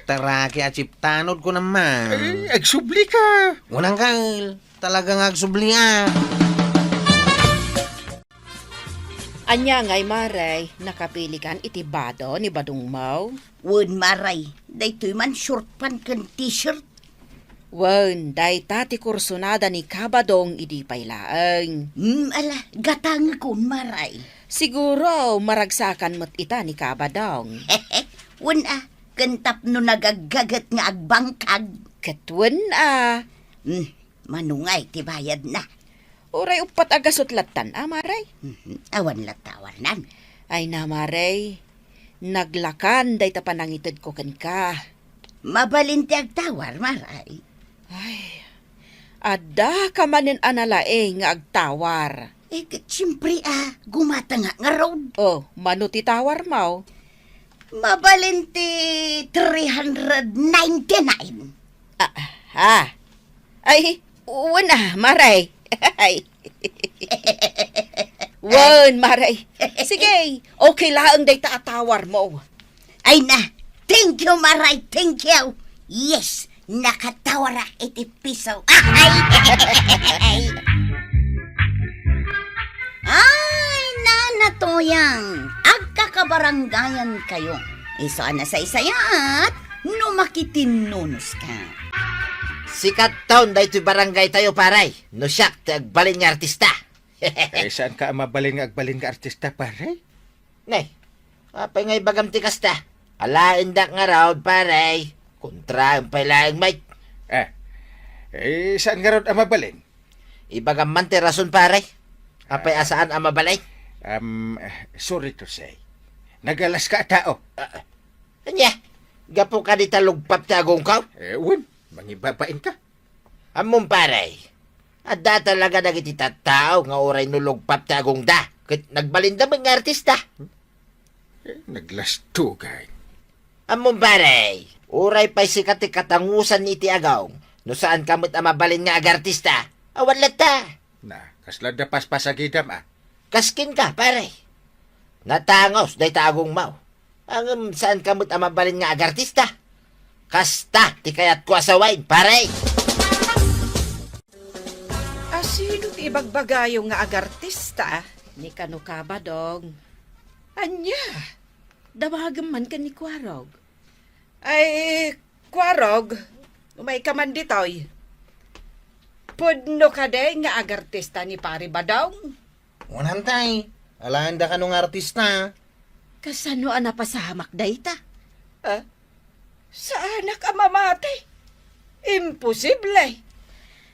[SPEAKER 3] Taraki aciptanod ko naman.
[SPEAKER 7] Ay, agsubli ka.
[SPEAKER 3] Unang kang. Talagang agsublian.
[SPEAKER 8] Anya ngay, Maray, nakapilikan iti bado ni Badong Mau.
[SPEAKER 2] Maray, daytoy man short pan kan t-shirt.
[SPEAKER 8] Day tati kursunada ni Kabadong idi pailaang.
[SPEAKER 2] Gatang kun Maray.
[SPEAKER 8] Siguro maragsakan mo't ita ni Kabadong.
[SPEAKER 2] Kantap no nagagagat nga agbangkag.
[SPEAKER 8] Katwan
[SPEAKER 2] Manungay, tibayad na.
[SPEAKER 8] Uray upat agasot latan, Maray.
[SPEAKER 2] Awan latawarnan.
[SPEAKER 8] Ay na, Maray. Naglakan, day tapanangitid ko kan ka.
[SPEAKER 2] Mabalinti agtawar, Maray.
[SPEAKER 8] Ay, ada ka manin analae nga agtawar.
[SPEAKER 2] Siyempre gumata nga road.
[SPEAKER 8] Mano ti tawar mo?
[SPEAKER 2] Mabalinti 399.
[SPEAKER 8] Ay, wala, Maray. Ay. Wan, Maray. Sige, okay lang day taatawar mo.
[SPEAKER 2] Ay na, thank you, Maray, thank you. Yes, nakatawara 80 piso. Ay, nanatoyang, agkakabaranggayan kayo. Isa na sa isayat, no makitinunus ka.
[SPEAKER 1] Sikat taon da ito'y barangay tayo, paray. No siyak, tagbalin nga artista.
[SPEAKER 7] Eh, saan ka mabalin nga agbalin nga artista, paray?
[SPEAKER 1] Nay, apay nga'y bagam tikas ta. Alain dak nga raw, paray. Kontra ang pailaing mate.
[SPEAKER 7] Saan nga ron ang mabalin?
[SPEAKER 1] Ibagam man ti rason, paray. Apay asaan ang mabalay?
[SPEAKER 7] Sorry to say. Nagalas ka tao.
[SPEAKER 1] Anya, gapo ka di talugpap ti agong kaw?
[SPEAKER 7] Wan, mangibabain ka.
[SPEAKER 1] Among paray. Adda talaga nagiti tattao nga oray nulugpap ti agong da. Kat nagbalinda mga artista.
[SPEAKER 7] Naglastugay.
[SPEAKER 1] Among paray. Oray pa'y sikat ti katangusan ni ti agaw. No saan kamot ang mabalin nga agartista? Awan lata.
[SPEAKER 7] Na, kasla da paspasagidam
[SPEAKER 1] Kaskin ka, paray. Natangos, day tagong mau. Ang saan kamot ang mabalin nga agartista? Kasta, ti kayat ko asawain, paray.
[SPEAKER 6] Sino ti ibagbagayo nga agartista?
[SPEAKER 8] Ni kano ka ba, dong? Anya, dawagan man ka ni Kwarog.
[SPEAKER 6] Ay, Kwarog, umay ka man ditoy. Pudno ka day nga agartista ni Pari Badong.
[SPEAKER 3] Wanantay, alaan da ka nung artista.
[SPEAKER 8] Kasano ana pa sa hamak dayta?
[SPEAKER 6] Sa anak ang mamatay. Imposible.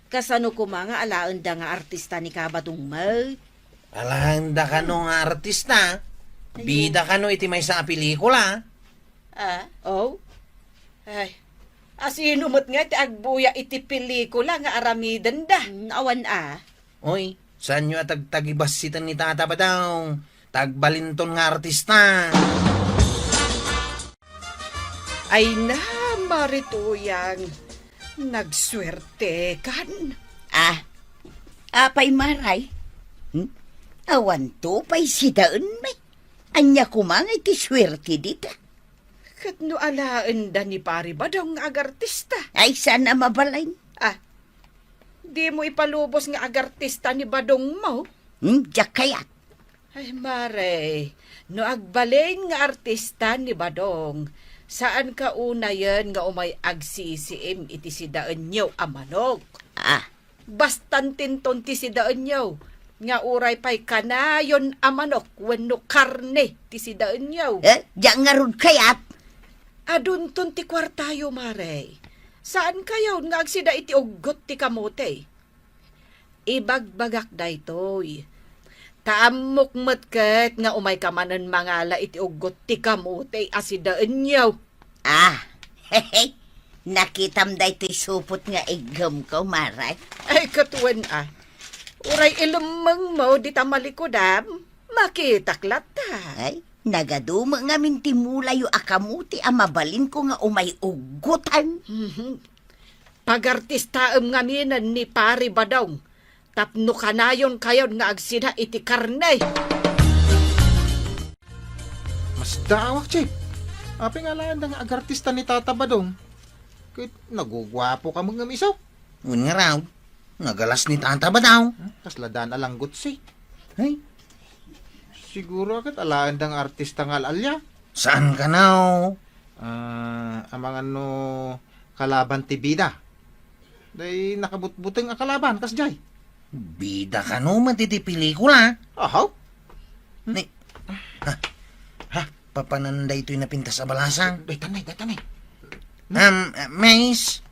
[SPEAKER 8] Kasano ko mga alaan da nga artista ni Kabadong Mag?
[SPEAKER 3] Alaan da ka nung artista. Bida ka no iti may sa pelikula.
[SPEAKER 8] Oh?
[SPEAKER 6] Ay, asinumot nga ti agbuya iti pelikula nga aramidan da.
[SPEAKER 8] Awan
[SPEAKER 3] Oy, saan nyo at tagtagibasitan ni Tata ba daw? Tagbalinton nga artista.
[SPEAKER 6] Ay na, Marituyang. Nagswerte kan.
[SPEAKER 2] Apay Maray. Awan to pa'y sidaan may. Anya kumangay ti swerte dita.
[SPEAKER 6] Kat no alaan da ni Pari Badong nga agartista.
[SPEAKER 2] Ay sana mabalain.
[SPEAKER 6] Di mo ipalubos nga agartista ni Badong mo.
[SPEAKER 2] Diyak kayat.
[SPEAKER 6] Ay, Mare, no agbalin nga artista ni Badong, saan ka una yan nga umay agsisiim iti sidaan nyo amanok? Bastan tinton ti sidaan nyo, nga uray pa'y kanayon amanok, wenno karne ti sidaan nyo.
[SPEAKER 2] Diyak nga rod kayat.
[SPEAKER 6] Adun ton ti kwartayo, Mare. Saan kayo nga agsida iti ugot ti kamote? Ibagbagak da itoy. Taamok matkat nga umay kamanan mangala iti ugot ti kamote asidaan nyo.
[SPEAKER 2] Nakitam da ito'y supot nga igam ko, Maray.
[SPEAKER 6] Ay, katuwan Uray ilumang mo di tamalikudam, makitaklat ta.
[SPEAKER 2] Ay, nagaduma nga mintimula yu akamuti ang mabalin ko nga umay ugutan.
[SPEAKER 6] Pagartistaam nga minan ni Pari Badong, tapno kanayon kayon nga agsina iti karne.
[SPEAKER 7] Mas daawak, Chip. Aping alaan nga agartista ni Tata Badong. Kahit nagugwapo ka mga misaw.
[SPEAKER 3] Ngun nga raw, nagalas ni Tata ba daw?
[SPEAKER 7] Kasladaan alanggot si.
[SPEAKER 3] Ay,
[SPEAKER 7] Siguro kat alaan nga artista nga alalya.
[SPEAKER 3] saan ka now?
[SPEAKER 7] Amang ano kalaban ti bida. Day nakabutbuting ang kalaban, kasjay.
[SPEAKER 3] Bida ka no, matiti pelikula.
[SPEAKER 7] Ahaw?
[SPEAKER 3] Ni, papananday ito'y napinta sa balasang.
[SPEAKER 7] Day tanay.
[SPEAKER 3] Mace,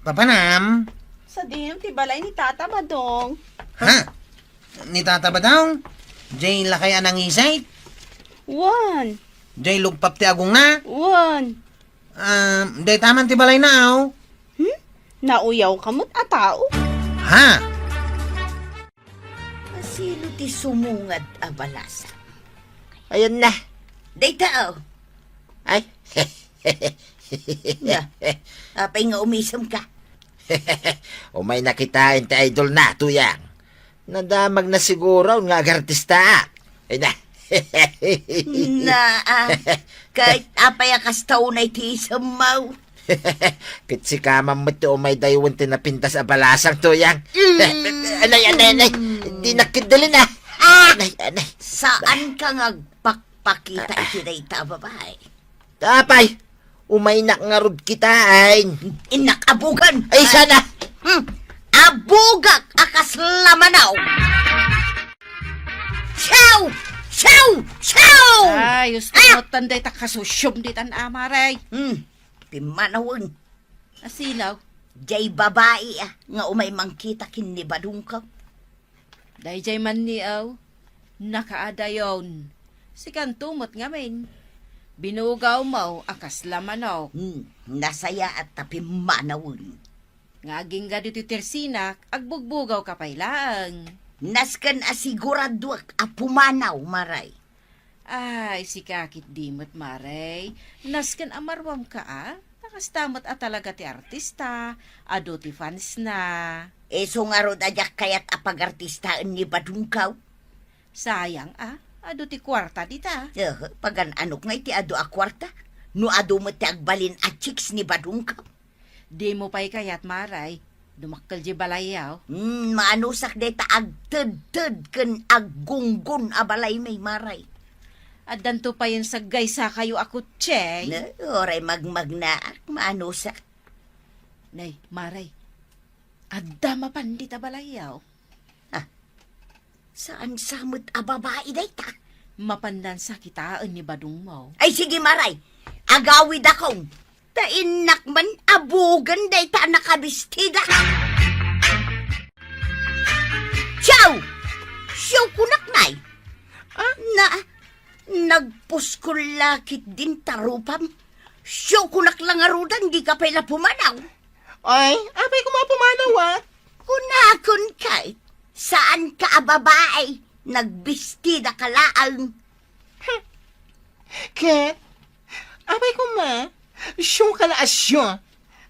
[SPEAKER 3] papanam.
[SPEAKER 8] Sa diyang tibalay ni Tata Badong.
[SPEAKER 3] Ni Tata ba daw? Jay lakay anang isay?
[SPEAKER 8] Wan.
[SPEAKER 3] Jay lugpap ti agong na?
[SPEAKER 8] Wan.
[SPEAKER 3] Day taman ti balay na aw?
[SPEAKER 8] Nauyaw kamot a tao.
[SPEAKER 2] Sino ti sumungad a balasa?
[SPEAKER 1] Ayun na.
[SPEAKER 2] Day tao.
[SPEAKER 1] Ay,
[SPEAKER 2] Na, apay nga umisam ka.
[SPEAKER 1] o may nakitain ti idol na, tuyang. Nadamag na siguro nga agartista. Ay na.
[SPEAKER 2] Na, kahit apay akas taunay ti isam mau.
[SPEAKER 1] Kit si kamam mo ti may daywan ti napintas a balasang, tuyang. Anay. Di nakidali na. Anay.
[SPEAKER 2] Saan ka nga pakpakita iti dayta babae?
[SPEAKER 1] Tapay, umainak nga rod kitain.
[SPEAKER 2] Inakabugan!
[SPEAKER 1] Ay, sana.
[SPEAKER 2] Abugak akas lamanaw! Siyaw! Siyaw! Siyaw!
[SPEAKER 8] Ayos na mo tanday ta kasusyom di tan amaray.
[SPEAKER 2] Pimanawon.
[SPEAKER 8] Asinaw,
[SPEAKER 2] Jay babae nga umay mangkita kin ni badung ka.
[SPEAKER 8] dayjay man ni aw, nakaadayon. Sikan tumot nga men. Binugaw mo akas lamanaw.
[SPEAKER 2] Nasaya at tapi manawon.
[SPEAKER 8] Ngaging ga dito tersinak, agbugbugaw ka pailang.
[SPEAKER 2] Naskan asigurado apumanaw maray.
[SPEAKER 8] Ay, si kakit dimot maray. Nasken amarwam ka Nakastamat talaga ti artista. Ado ti fans na.
[SPEAKER 2] So nga rod ajak kayat apagartistaan ni badung ka.
[SPEAKER 8] Sayang ado ti kwarta dita.
[SPEAKER 2] Pagan anok nga iti ado a kwarta. No ado mo ti agbalin a chicks ni badung ka.
[SPEAKER 8] Di mo pa'y kayat maray. Dumakkel di balayaw.
[SPEAKER 2] Maanusak deta agted-ted ken aggunggun a balay may maray.
[SPEAKER 8] At danto pa yun sa gaysa kayo ako, Che.
[SPEAKER 2] Oray magmagnaak, maanusak.
[SPEAKER 8] Nay, maray. Adda mapandita balayaw.
[SPEAKER 2] Saan samot a babae dayta?
[SPEAKER 8] Mapandan sa kitaan ni badung mo.
[SPEAKER 2] Ay sige maray, agawid akong. Tainak man abugan dayta nakabistida. Ciao! Siyaw kunak nay. Nagpuskulakit din tarupam. Siyaw kunak lang arudan, di ka pala pumanaw.
[SPEAKER 3] Ay, apay ko mapumanaw
[SPEAKER 2] Kunakon kay, saan ka babae? Nagbistida ka laang.
[SPEAKER 3] Ket, apay ko ma, siyong kalaasyon.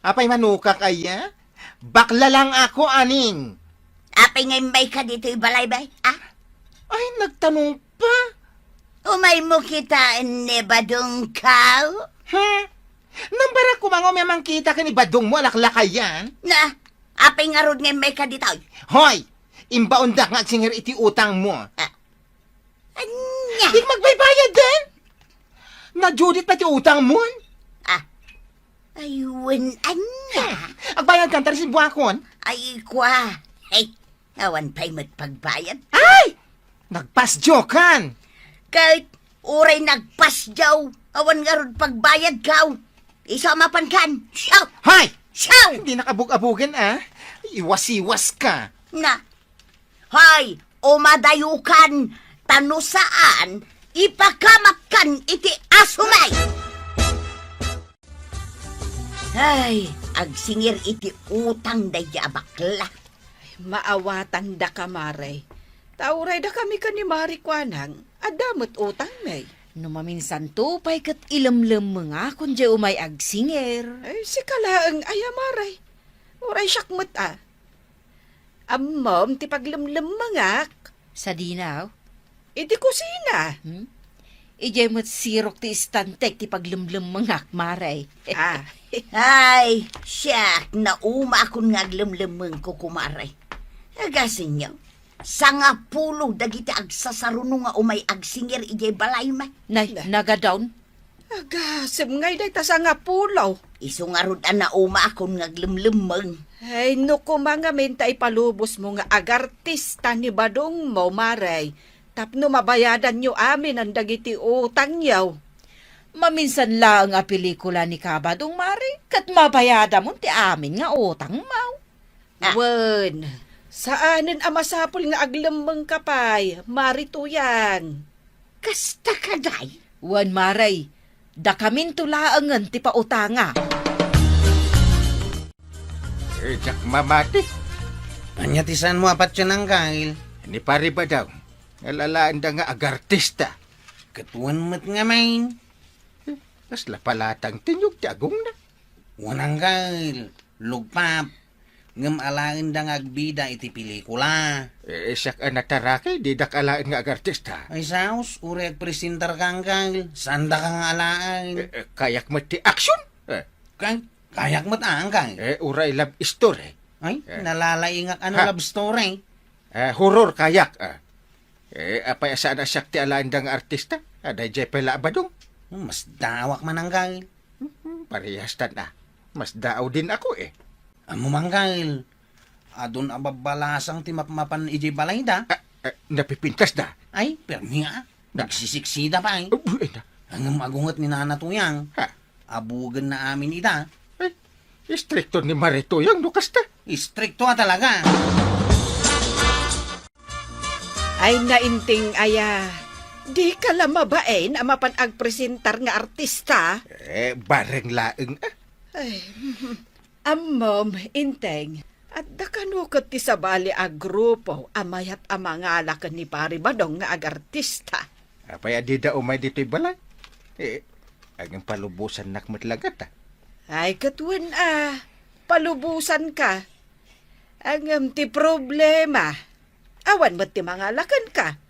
[SPEAKER 3] Apay manuka kaya? Bakla lang ako, aning.
[SPEAKER 2] Apay ngay may ka dito ibalay-bay,
[SPEAKER 3] Ay, nagtanong pa.
[SPEAKER 2] Umay mo kita ni badong kaw?
[SPEAKER 3] Nambara ko mga umamang kita ka ni badong mo, alaklakayan.
[SPEAKER 2] Na, apay nga rod ngay may ka dito.
[SPEAKER 3] Hoy, imbaon da nga singer iti utang mo.
[SPEAKER 2] Anya?
[SPEAKER 3] Di magbaybayad din. Na-Judith pa ti utang mo.
[SPEAKER 2] Ayun, anya?
[SPEAKER 3] Agbayad ka, tarasin buwakon.
[SPEAKER 2] Ay, kwa. Hey, awan pa'y magpagbayad.
[SPEAKER 3] Ay! Nagpasjo kan.
[SPEAKER 2] Kahit uray nagpasyaw, awan nga rod pagbayad kaw. Isama pan kan. Siyaw!
[SPEAKER 3] Hoy!
[SPEAKER 2] Siyaw!
[SPEAKER 3] Hindi nakabug-abugan Iwas-iwas ka.
[SPEAKER 2] Na, hay, umadayukan, tano saan, ipakamatkan iti asumay. Ay, agsingir iti utang daya bakla.
[SPEAKER 6] Maawatan da ka, maray. Tauray da kami ka ni Marikwanang. Adamot utang may.
[SPEAKER 8] No maminsan to, pa'y kat ilamlam mga kung di umay agsinger.
[SPEAKER 6] Ay, si kalaang ayamaray. Uray syakmat Amom, ti paglamlam mangak.
[SPEAKER 8] Sa dinaw,
[SPEAKER 6] Iti kusina.
[SPEAKER 8] ijay mo't sirok ti istantek ti paglamlam mga maray.
[SPEAKER 2] Ay, siyak, nauma akong ngaglamlamang ko kumaray. Agasin niyo, sangapulo dagiti agsasarunong nga umay agsingir ijay balay may.
[SPEAKER 8] Nay, nagadown.
[SPEAKER 6] Agasem ngay day tasa nga pulaw.
[SPEAKER 2] Isungarod na uma akong ngaglamlamang.
[SPEAKER 6] Ay, nuko mga menta ipalubos mo nga agartista ni badong mo, maray. Tapno mabayadan nyo amin ang dagiti utang yaw.
[SPEAKER 8] Maminsan lang nga pelikula ni Kabadong Mari, kat mabayada mo ti amin nga utang mau.
[SPEAKER 6] Wen, saanin amasapol nga aglamang kapay, marituyan.
[SPEAKER 2] Kasta kaday.
[SPEAKER 8] Wan Maray, da kamin tulaangan ti pautanga.
[SPEAKER 7] Jak mamati.
[SPEAKER 3] Anyatisan mo apat siya ng kail.
[SPEAKER 7] Ni pari ba daw? Alalaan da nga agartista.
[SPEAKER 3] Katuan mo't nga main.
[SPEAKER 7] Kas lapalatang tinyog ti agong na.
[SPEAKER 3] Wanang kal, lugpap. Ngam alain da agbida iti pelikula.
[SPEAKER 7] Siyak natarakay, di dakalain nga agartista.
[SPEAKER 3] Ay saus, urek presentar kang kal. Sanda kang alain.
[SPEAKER 7] Kayak mo ti action.
[SPEAKER 3] Kang, kayak mo't ang kal.
[SPEAKER 7] Uray love story.
[SPEAKER 3] Ay, nalalaingak ano
[SPEAKER 7] Ha?
[SPEAKER 3] love story.
[SPEAKER 7] Horror kayak. Apay saan siyak ti alain da nga artista? Aday jay pala badong.
[SPEAKER 3] Mas dawak man ang kal.
[SPEAKER 7] Parehas na. Mas daaw din ako
[SPEAKER 3] Amo mangkal. Adun ababalasang ti mapmapan iji balay da.
[SPEAKER 7] Napipintas na.
[SPEAKER 3] Ay, permi nga. Nagsisiksida pa ay. Hanggang magungot ni Nana Tuyang.
[SPEAKER 7] Ha?
[SPEAKER 3] Abugan na amin ita.
[SPEAKER 7] Ay, istrikto ni Marito yung lukas na.
[SPEAKER 3] Istrikto talaga.
[SPEAKER 6] Ay nainting aya. Di ka lang mabain ang mapanagpresentar nga artista.
[SPEAKER 7] Bareng laeng
[SPEAKER 6] Ay, amom, inteng. At dakanukot ti sabali a grupo amayat amangalakan ni Pari Badong nga agartista.
[SPEAKER 7] Apay adida umay dito'y balay. Agang palubusan nakmatlagat
[SPEAKER 6] Ay katuan palubusan ka. Ang ti problema. Awan mo ti mangalakan ka.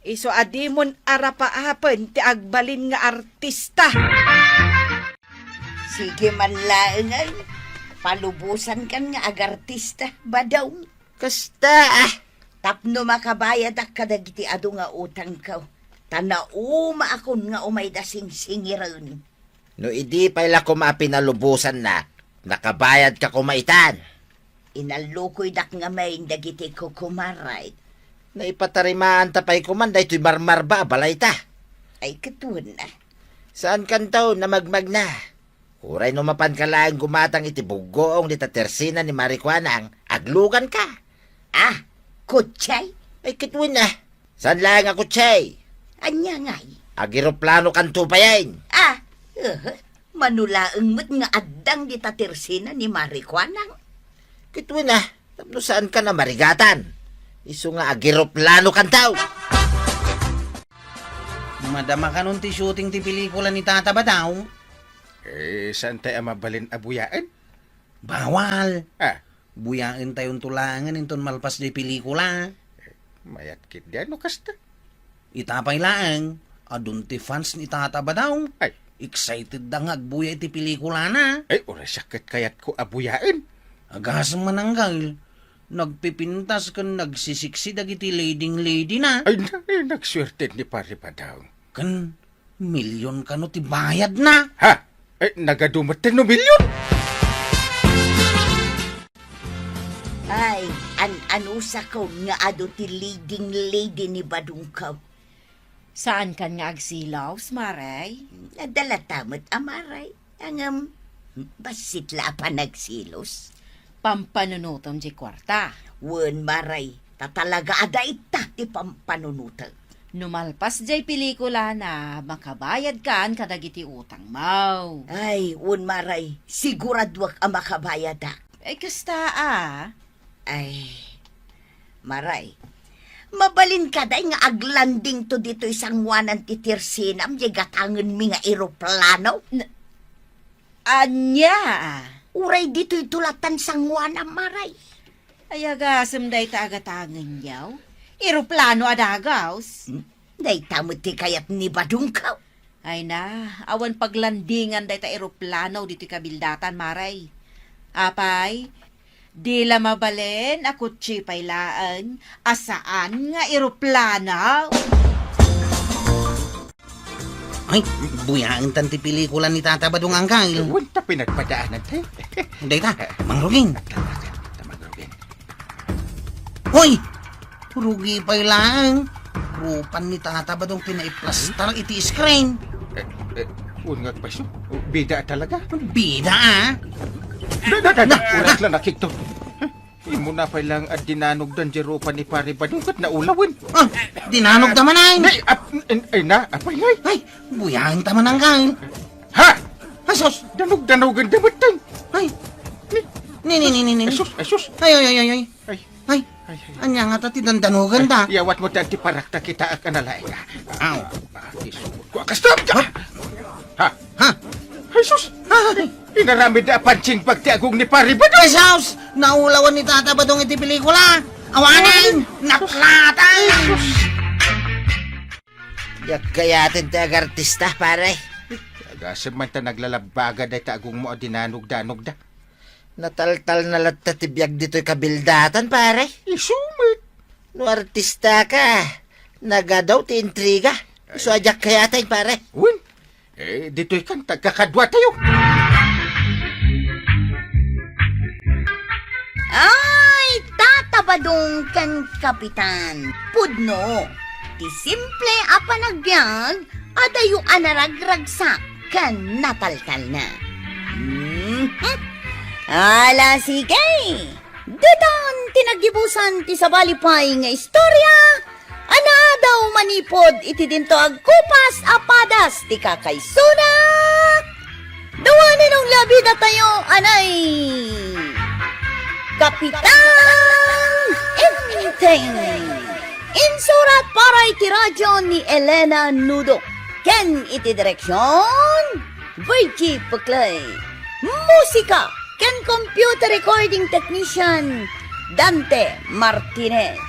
[SPEAKER 6] Iso adimon arapaapan ti agbalin nga artista.
[SPEAKER 2] Sige man laengan. Palubusan kan nga agartista, Badong.
[SPEAKER 1] Kasta,
[SPEAKER 2] Tapno makabayad ak kadagiti ado nga utang ka. Tanauma akon nga umay dasing singiran.
[SPEAKER 1] no idi pala ko mapinalubusan na, nakabayad ka kumaitan.
[SPEAKER 2] Inalukoy dak nga may dagiti ko kumaray.
[SPEAKER 1] Naipatarimaan tapay kumanday to'y marmar ba, balay ta.
[SPEAKER 2] Ay katuan na.
[SPEAKER 1] Saan kan taon na magmag na? Uray no mapan ka lang gumatang iti bugoong ni tatersina ni Marikwanang, aglugan ka.
[SPEAKER 2] Ah, kutsay?
[SPEAKER 1] Ay kitwin na. Saan lang ako, Chay?
[SPEAKER 2] Anya ngay.
[SPEAKER 1] Agiroplano kan tupayain.
[SPEAKER 2] Ah, manulaang mo't nga addang di tatirsina ni Marikwanang.
[SPEAKER 1] Kitwin na. Tapno saan ka na marigatan? Isu nga agiroplano kan tao.
[SPEAKER 3] Madama ka nun ti shooting ti pelikula ni Tata Badaw.
[SPEAKER 7] Saan tayo mabalin abuyaan?
[SPEAKER 3] Bawal.
[SPEAKER 7] Buyain
[SPEAKER 3] tayong tulangan inton malpas di pelikula.
[SPEAKER 7] Mayat kit di ano kasta?
[SPEAKER 3] Itapay laang. Adun ti fans ni Tata Badaw.
[SPEAKER 7] Ay.
[SPEAKER 3] Excited da nga agbuya iti pelikula na.
[SPEAKER 7] Ay, ora sakit kayat ko abuyain.
[SPEAKER 3] Agas mananggal. Nagpipintas kan nagsisiksi dagiti lady na.
[SPEAKER 7] Ay, nagswerte ni Pari Badaw.
[SPEAKER 3] Kan milyon kano ti bayad na.
[SPEAKER 7] Ha? Ay, nagadumot 10 milyon?
[SPEAKER 2] Ay, anusa ko nga ado ti leading lady ni Badong ka.
[SPEAKER 8] Saan kan nga agsilaws, Maray?
[SPEAKER 2] Nadala tamot amaray. Ang basit la pa nagsilos.
[SPEAKER 8] Pampanunutom di kwarta.
[SPEAKER 2] Wen maray, tatalaga ada ita ti pampanunutan.
[SPEAKER 8] Numalpas jay pelikula na makabayad kan kadagiti utang mau.
[SPEAKER 2] Ay, wen maray, siguradwak ang makabayad ak.
[SPEAKER 8] Ay kasta
[SPEAKER 2] Ay, maray. Mabalin ka day nga aglanding to dito isang wanan ti tirsinam di gatangan mi nga eroplano.
[SPEAKER 8] Anya?
[SPEAKER 2] Uray dito itulatan sang wanam maray.
[SPEAKER 8] Ay agasam day taagatangan yaw. Eroplano adagaws.
[SPEAKER 2] Day tamot ti kayat ni Badong ka.
[SPEAKER 8] Ay na, awan paglandingan day ta eroplano dito kabildatan, Maray. Apay, di la mabalin ako tsipay laan. Asaan nga eroplano?
[SPEAKER 3] Ay, buyaan tan ti pelikula ni Tata Badong angkal.
[SPEAKER 7] Wanta pinagpadaanan tayo.
[SPEAKER 3] Hindi ta, mangrugin.
[SPEAKER 7] Tamagawin.
[SPEAKER 3] Hoy! Rugi pa lang. Rupan ni Tata Badong pinaiplastar iti screen.
[SPEAKER 7] Ungat pa siya. Bida talaga.
[SPEAKER 3] Bida
[SPEAKER 7] Ulat lang nakikto. Imo na pa lang at dinanog dan jeropa ni Pari Badong kat naulawin.
[SPEAKER 3] Ah, dinanog naman ay.
[SPEAKER 7] Ay na, apay ngay.
[SPEAKER 3] Ay, buyaan taman angkal.
[SPEAKER 7] Ha?
[SPEAKER 3] Asos!
[SPEAKER 7] Danog-danogan dapat tayo.
[SPEAKER 3] Ay! Ni.
[SPEAKER 7] Asus.
[SPEAKER 3] Ay.
[SPEAKER 7] Ay.
[SPEAKER 3] Ay, anya nga tati dandanugan da.
[SPEAKER 7] Yawat mo dati parakta kita ak analay ka.
[SPEAKER 3] Aw.
[SPEAKER 7] Isumot ko. Kastam ka! Ha?
[SPEAKER 3] Ha?
[SPEAKER 7] Jesus! Inaramid na pansing pagtiagong ni Pari Badong!
[SPEAKER 3] Pesos! Naulawan ni Tata Badong iti pelikula! Awanan! Naklatan!
[SPEAKER 1] Yak kayatin ti agartista, pare.
[SPEAKER 7] Agasamanta naglalabaga day taagong mo dinanog-danog da.
[SPEAKER 1] Nataltal na latta ti biyag dito'y kabildatan, pare.
[SPEAKER 7] Isumit!
[SPEAKER 1] No artista ka, nagadaw ti intriga. So ajak kayatin, pare.
[SPEAKER 7] Win, dito'y kan tagkakadwa tayo.
[SPEAKER 2] Ay, tatabadong kan kapitan. Pudno, ti simple a panagbiag, adayo anaragragsak kan nataltal na. Ala, sige. Detan tinagibusan ti sabalipay nga istorya, ana daw manipod iti dinto agkupas apadas ti kakaysunak. Dawanin ang labi na tayo, anay. Kapitan Inteng. Insurat para iti radyo ni Elena Nudo. Ken iti direksyon Virgie Puclay. Musika ken computer recording technician Dante Martinez.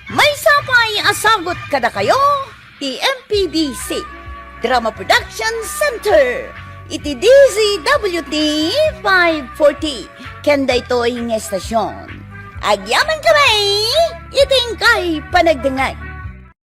[SPEAKER 2] May sapay asagot kada kayo ti MPBC Drama Production Center. Iti DZWT 540 ken daytoy nga estasyon. Agyaman kami, iting kay panagdengay.